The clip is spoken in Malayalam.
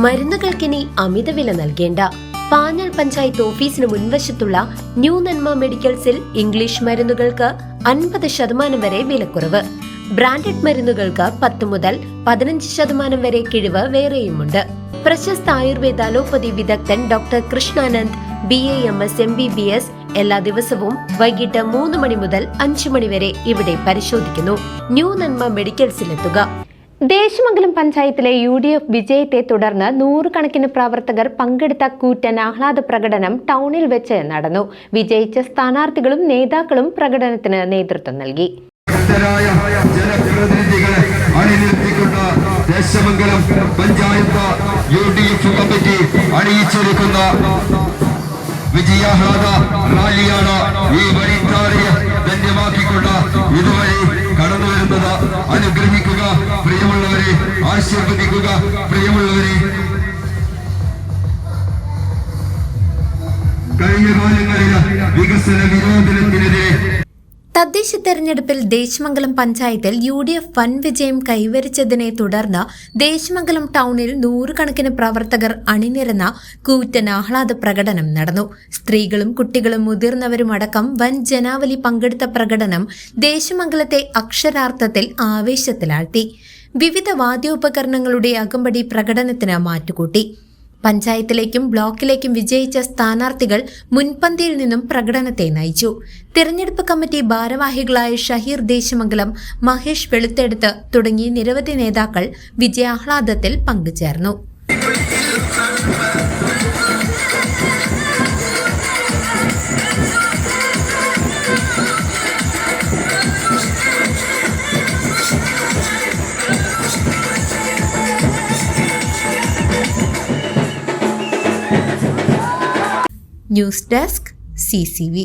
മരുന്നുകൾക്കിനി അമിതവില നൽകേണ്ട. പാഞ്ഞാൾ പഞ്ചായത്ത് ഓഫീസിന് മുൻവശത്തുള്ള ന്യൂ നന്മ മെഡിക്കൽസിൽ ഇംഗ്ലീഷ് മരുന്നുകൾക്ക് 50% വരെ വിലക്കുറവ്. ബ്രാൻഡഡ് മരുന്നുകൾക്ക് 10 മുതൽ 15% വരെ കിഴിവ് വേറെയുമുണ്ട്. പ്രശസ്ത ആയുർവേദ അലോപ്പതി വിദഗ്ധൻ ഡോക്ടർ കൃഷ്ണാനന്ദ് BAMS MBBS എല്ലാ ദിവസവും വൈകിട്ട് 3 മണി മുതൽ 5 മണി വരെ ഇവിടെ പരിശോധിക്കുന്നു. ന്യൂ നന്മ മെഡിക്കൽസിലെത്തുക. ദേശമംഗലം പഞ്ചായത്തിലെ UDF വിജയത്തെ തുടർന്ന് 100 കണക്കിന് പ്രവർത്തകർ പങ്കെടുത്ത കൂറ്റൻ ആഹ്ലാദ പ്രകടനം ടൗണിൽ വെച്ച് നടന്നു. വിജയിച്ച സ്ഥാനാർത്ഥികളും നേതാക്കളും പ്രകടനത്തിന് നേതൃത്വം നൽകി. ജനപ്രതിനിധികളെ അണിനിരത്തിക്കൊണ്ട് ദേശമംഗലം പഞ്ചായത്ത് UDF കമ്മിറ്റി അണിയിച്ചൊരുക്കുന്ന വിജയാഹ്ലാദ റാലിയാണ് ഈ വഴിത്താരയെ ധന്യമാക്കിക്കൊണ്ട് ഇതുവഴി കടന്നു വരുന്നത്. അനുഗ്രഹിക്കുക പ്രിയമുള്ളവരെ, ആശീർവദിക്കുക പ്രിയമുള്ളവരെ. കഴിഞ്ഞ കാലങ്ങളിലെ വികസന വിരോധനത്തിനെതിരെ തദ്ദേശ തെരഞ്ഞെടുപ്പിൽ ദേശമംഗലം പഞ്ചായത്തിൽ UDF വൻ വിജയം കൈവരിച്ചതിനെ തുടർന്ന് ദേശമംഗലം ടൗണിൽ 100 കണക്കിന് പ്രവർത്തകർ അണിനിരന്ന കൂറ്റൻ ആഹ്ലാദ പ്രകടനം നടന്നു. സ്ത്രീകളും കുട്ടികളും മുതിർന്നവരുമടക്കം വൻ ജനാവലി പങ്കെടുത്ത പ്രകടനം ദേശമംഗലത്തെ അക്ഷരാർത്ഥത്തിൽ ആവേശത്തിലാഴ്ത്തി. വിവിധ വാദ്യോപകരണങ്ങളുടെ അകമ്പടി പ്രകടനത്തിന് മാറ്റുകൂട്ടി. പഞ്ചായത്തിലേക്കും ബ്ലോക്കിലേക്കും വിജയിച്ച സ്ഥാനാർത്ഥികൾ മുൻപന്തിയിൽ നിന്നും പ്രകടനത്തെ നയിച്ചു. തിരഞ്ഞെടുപ്പ് കമ്മിറ്റി ഭാരവാഹികളായ ഷഹീർ ദേശമംഗലം, മഹേഷ് വെളുത്തെടുത്ത് തുടങ്ങി നിരവധി നേതാക്കൾ വിജയാഹ്ലാദത്തിൽ പങ്കുചേർന്നു. News desk CCV.